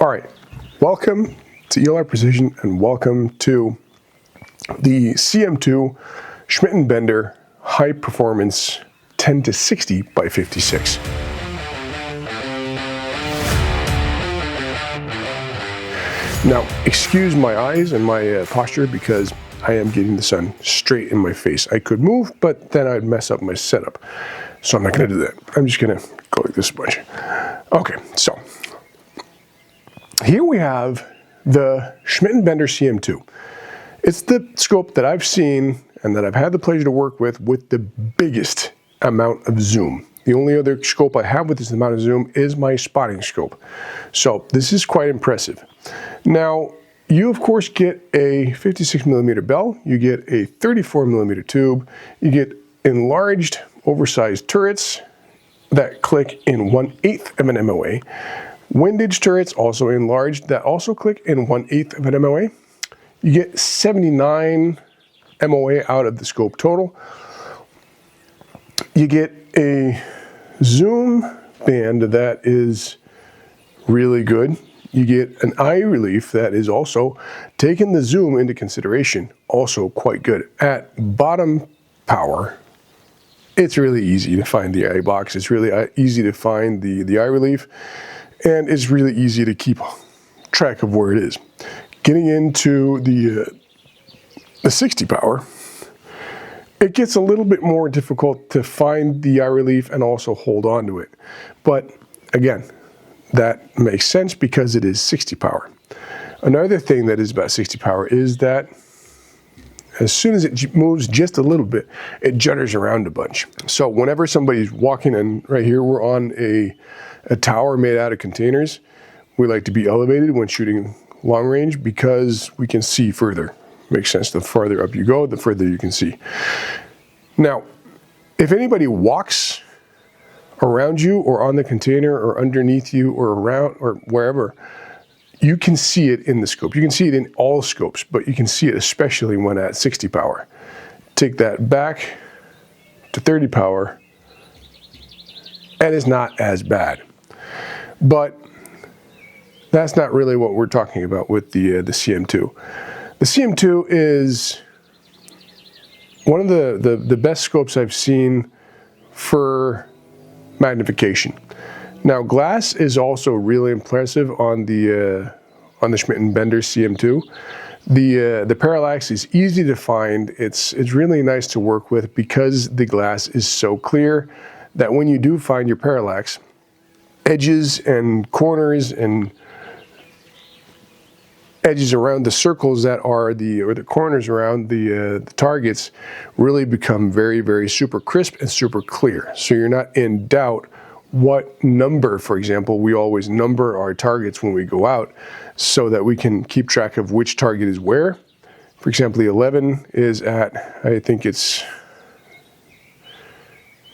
All right, welcome to ELR-Precision and welcome to the CM2 Schmidt Bender High Performance 10 to 60 by 56. Now, excuse my eyes and my posture because I am getting the sun straight in my face. I could move, but then I'd mess up my setup. So I'm not gonna do that. I'm just gonna go like this a bunch. Okay, so here we have the Schmidt Bender CM2. It's the scope that I've seen and that I've had the pleasure to work with the biggest amount of zoom. The only other scope I have with this amount of zoom is my spotting scope. So this is quite impressive. Now, you of course get a 56mm bell, you get a 34mm tube, you get enlarged oversized turrets that click in 1/8 of an MOA. Windage turrets also enlarged that also click in 1/8 of an MOA. You get 79 MOA out of the scope total. You get a zoom band that is really good. You get an eye relief that is also taking the zoom into consideration, also quite good. At bottom power, it's really easy to find the eye box. It's really easy to find the eye relief, and it's really easy to keep track of where it is. Getting into the 60 power, it gets a little bit more difficult to find the eye relief and also hold on to it. But again, that makes sense because it is 60 power. Another thing that is about 60 power is that as soon as it moves just a little bit, it judders around a bunch. So whenever somebody's walking, and right here we're on a tower made out of containers, we like to be elevated when shooting long range because we can see further. Makes sense. The farther up you go, the further you can see. Now, if anybody walks around you or on the container or underneath you or around or wherever, you can see it in the scope. You can see it in all scopes, but you can see it especially when at 60 power. Take that back to 30 power, and it's not as bad. But that's not really what we're talking about with the CM2. The CM2 is one of the best scopes I've seen for magnification. Now, glass is also really impressive on the Schmidt Bender CM2. The parallax is easy to find. It's really nice to work with because the glass is so clear that when you do find your parallax, edges and corners and edges around the circles that are the corners around the targets really become very, very super crisp and super clear. So you're not in doubt what number, for example. We always number our targets when we go out so that we can keep track of which target is where. For example, the 11 is at, I think it's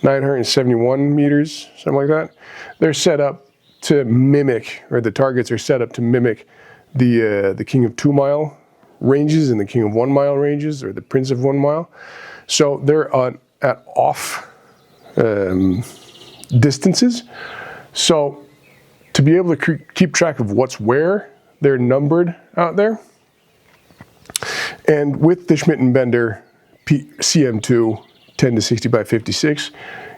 971 meters, something like that. They're set up to mimic, or the targets are set up to mimic the King of 2 mile ranges and the King of 1 mile ranges, or the Prince of 1 mile. So they're at off distances. So to be able to keep track of what's where, they're numbered out there. And with the Schmidt Bender CM2 10 to 60 by 56,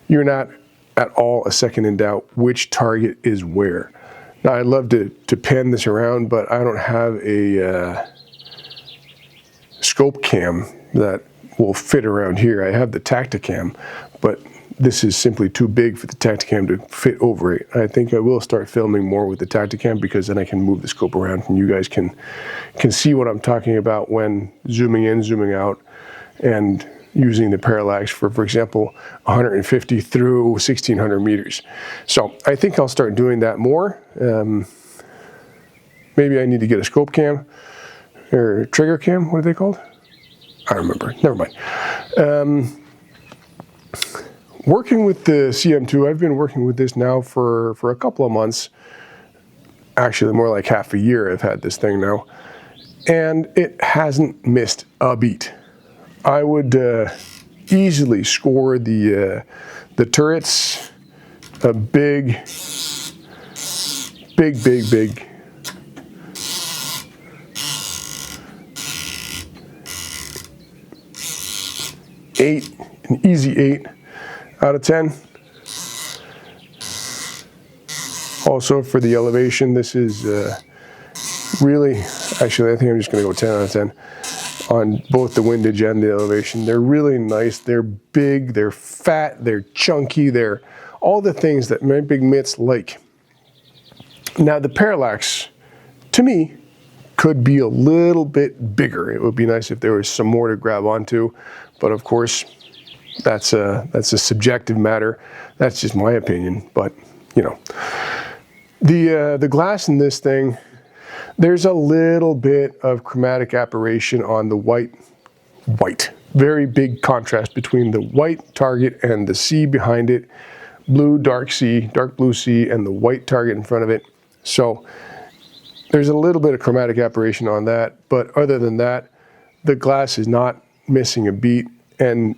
you're not at all a second in doubt which target is where. Now, I'd love to pan this around, but I don't have a scope cam that will fit around here. I have the Tacticam, but this is simply too big for the Tacticam to fit over it. I think I will start filming more with the Tacticam because then I can move the scope around and you guys can see what I'm talking about when zooming in, zooming out, and using the parallax for example, 150 through 1600 meters. So I think I'll start doing that more. Maybe I need to get a scope cam or trigger cam. What are they called? I don't remember. Never mind. Working with the CM2, I've been working with this now for a couple of months. Actually, more like half a year I've had this thing now. And it hasn't missed a beat. I would easily score the turrets a big an easy 8 out of 10. Also for the elevation, this is really, actually I think I'm just going to go 10 out of 10 on both the windage and the elevation. They're really nice, they're big, they're fat, they're chunky, they're all the things that my big mitts like. Now the parallax, to me, could be a little bit bigger. It would be nice if there was some more to grab onto, but of course, that's a subjective matter. That's just my opinion, but you know. The glass in this thing, there's a little bit of chromatic aberration on the white. Very big contrast between the white target and the sea behind it, blue, dark sea, dark blue sea, and the white target in front of it. So there's a little bit of chromatic aberration on that, but other than that, the glass is not missing a beat. And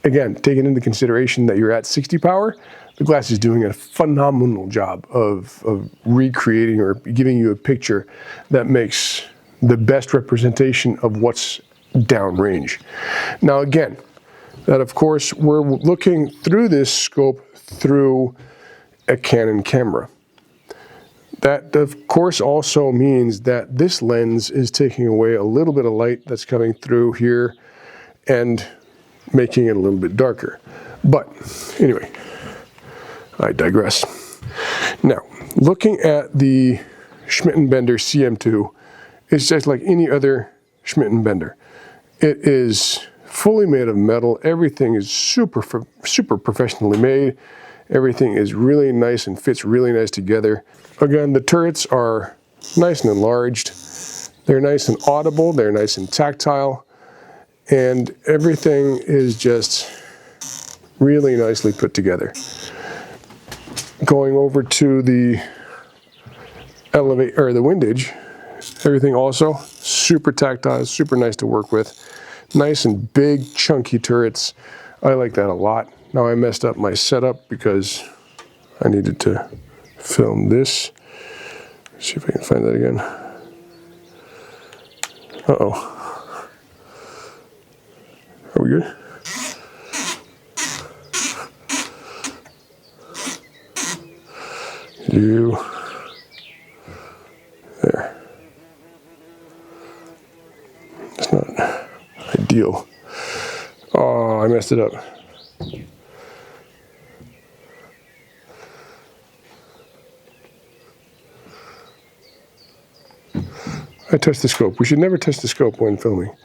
again, taking into consideration that you're at 60 power, the glass is doing a phenomenal job of recreating or giving you a picture that makes the best representation of what's downrange. Now again, that of course, we're looking through this scope through a Canon camera. That of course also means that this lens is taking away a little bit of light that's coming through here and making it a little bit darker. But anyway, I digress. Now, looking at the Schmidt Bender CM2, it's just like any other Schmidt Bender. It is fully made of metal. Everything is super professionally made. Everything is really nice and fits really nice together. Again, the turrets are nice and enlarged. They're nice and audible. They're nice and tactile. And everything is just really nicely put together. Going over to the the windage, everything also super tactile, super nice to work with. Nice and big, chunky turrets. I like that a lot. Now I messed up my setup because I needed to film this. Let's see if I can find that again. Uh-oh. Are we good? There. It's not ideal. Oh, I messed it up. I touched the scope. We should never touch the scope when filming.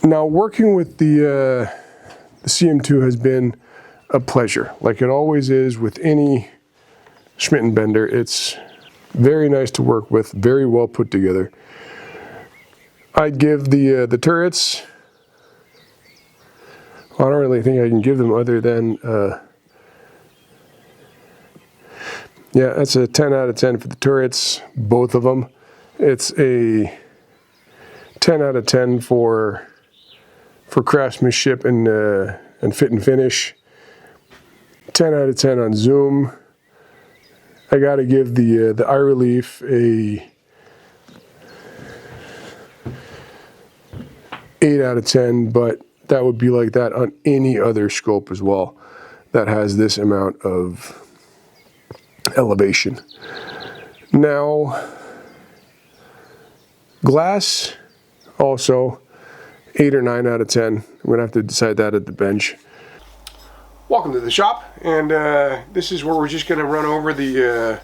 Now, working with the CM2 has been a pleasure, like it always is with any Schmidt Bender. It's very nice to work with, very well put together. I'd give the turrets, I don't really think I can give them other than, yeah, that's a 10 out of 10 for the turrets, both of them. It's a 10 out of 10 for craftsmanship and fit and finish. 10 out of 10 on zoom. I got to give the eye relief a 8 out of 10, but that would be like that on any other scope as well that has this amount of elevation. Now, glass also 8 or 9 out of 10. I'm gonna have to decide that at the bench. Welcome to the shop, and this is where we're just gonna run over the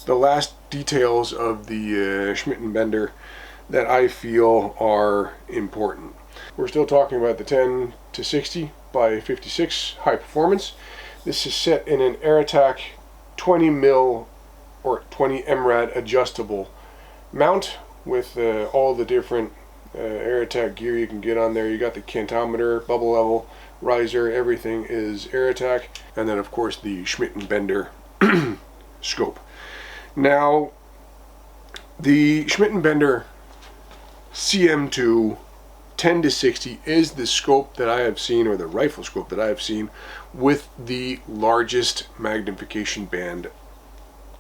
last details of the Schmidt Bender that I feel are important. We're still talking about the 10 to 60 by 56 high performance. This is set in an Air-Attack 20 mil or 20 MRAD adjustable mount with all the different Air-Attack gear you can get on there. You got the cantometer, bubble level, riser, everything is Air-Attack, and then of course the Schmidt Bender scope. Now, the Schmidt Bender CM2 10 to 60 is the scope that I have seen, or the rifle scope that I have seen, with the largest magnification band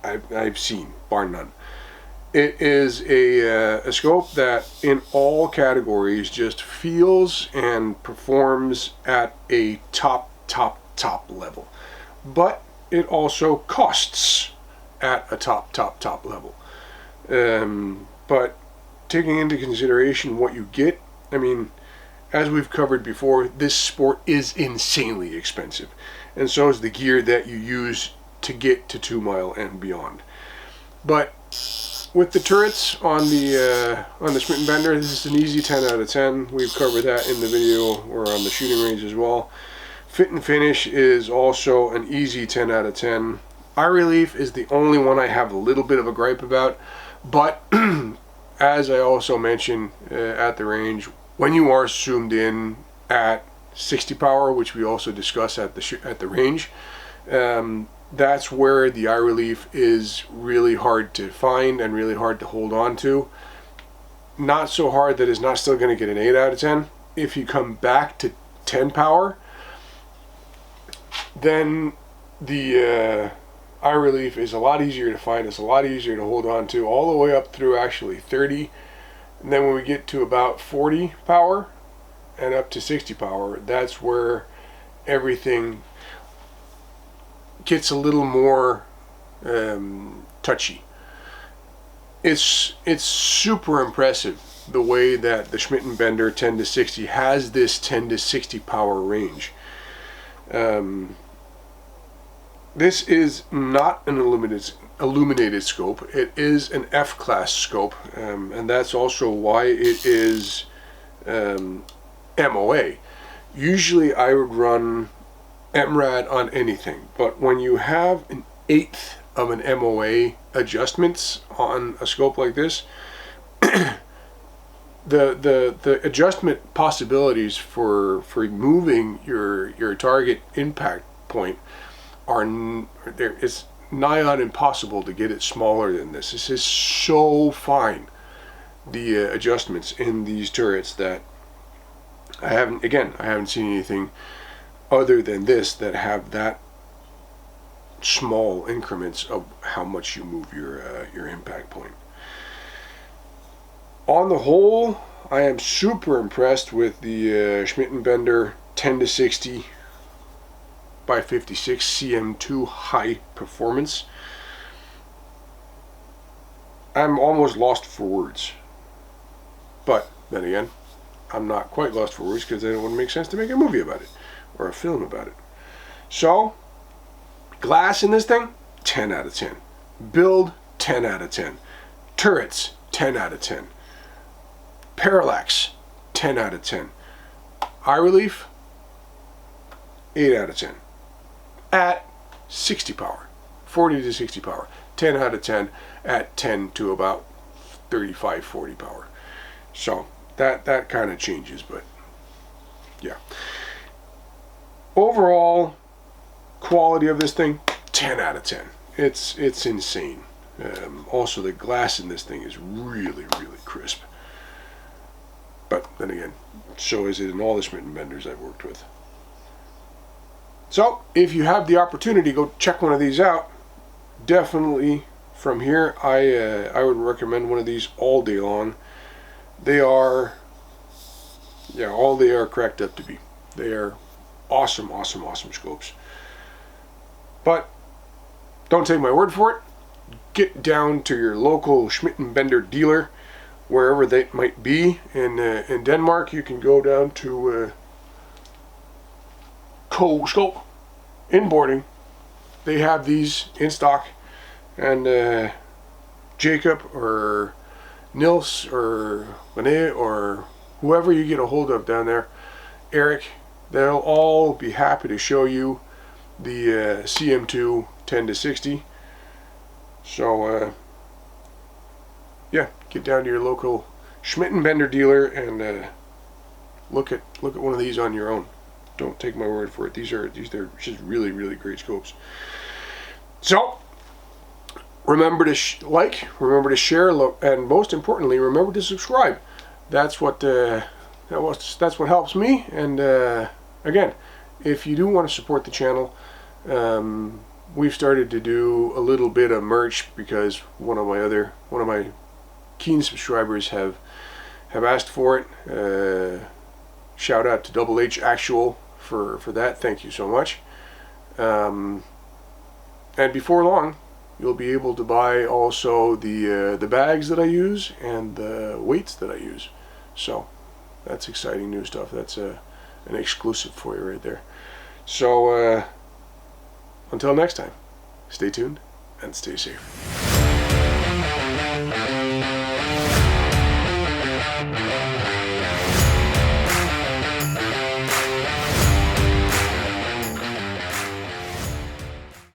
I've seen, bar none. It is a scope that in all categories just feels and performs at a top level. But it also costs at a top level. But taking into consideration what you get, I mean, as we've covered before, this sport is insanely expensive. And so is the gear that you use to get to 2 mile and beyond. But with the turrets on the Schmidt Bender, this is an easy 10 out of 10. We've covered that in the video or on the shooting range as well. Fit and finish is also an easy 10 out of 10. Eye relief is the only one I have a little bit of a gripe about, but as I also mentioned at the range, when you are zoomed in at 60 power, which we also discussed at the range, that's where the eye relief is really hard to find and really hard to hold on to. Not so hard that it's not still going to get an 8 out of 10. If you come back to 10 power, then the eye relief is a lot easier to find. It's a lot easier to hold on to all the way up through actually 30. And then when we get to about 40 power and up to 60 power, that's where everything gets a little more touchy. It's super impressive the way that the Schmidt Bender 10 to 60 has this 10 to 60 power range. This is not an illuminated scope. It is an F-class scope, and that's also why it is MOA. Usually I would run MRAD on anything, but when you have an 1/8 of an MOA adjustments on a scope like this, the adjustment possibilities for moving your target impact point there is nigh on impossible to get it smaller than this. This is so fine, the adjustments in these turrets, that I haven't seen anything other than this that have that small increments of how much you move your impact point. On the whole, I am super impressed with the Schmidt Bender 10 to 60 by 56 CM2 high performance. I'm almost lost for words, but then again, I'm not quite lost for words because it wouldn't make sense to make a movie about it or a film about it. So, glass in this thing, 10 out of 10. Build, 10 out of 10. Turrets, 10 out of 10. Parallax, 10 out of 10. Eye relief, 8 out of 10. At 60 power, 40 to 60 power, 10 out of 10 at 10 to about 35, 40 power. So that kind of changes, but yeah. Overall quality of this thing, 10 out of 10. It's insane. Also, the glass in this thing is really crisp. But then again, so is it in all the Schmidt Benders I've worked with. So, if you have the opportunity, go check one of these out. Definitely, from here, I would recommend one of these all day long. They are, all they are cracked up to be. They are awesome scopes. But don't take my word for it. Get down to your local Schmidt Bender dealer, wherever they might be. In Denmark, you can go down to Scope in boarding. They have these in stock, and Jacob or Nils or Rene or whoever you get a hold of down there, Eric, they'll all be happy to show you the CM2 10 to 60. So yeah, get down to your local Schmidt Bender dealer and look at one of these on your own. Don't take my word for it. These are just really great scopes. So remember to like, remember to share, and most importantly, remember to subscribe. That's what helps me. And again, if you do want to support the channel, we've started to do a little bit of merch because one of my keen subscribers have asked for it. Shout out to Double H Actual for that. Thank you so much. And before long, you'll be able to buy also the bags that I use and the weights that I use. So that's exciting new stuff. That's an exclusive for you right there. So until next time, stay tuned and stay safe.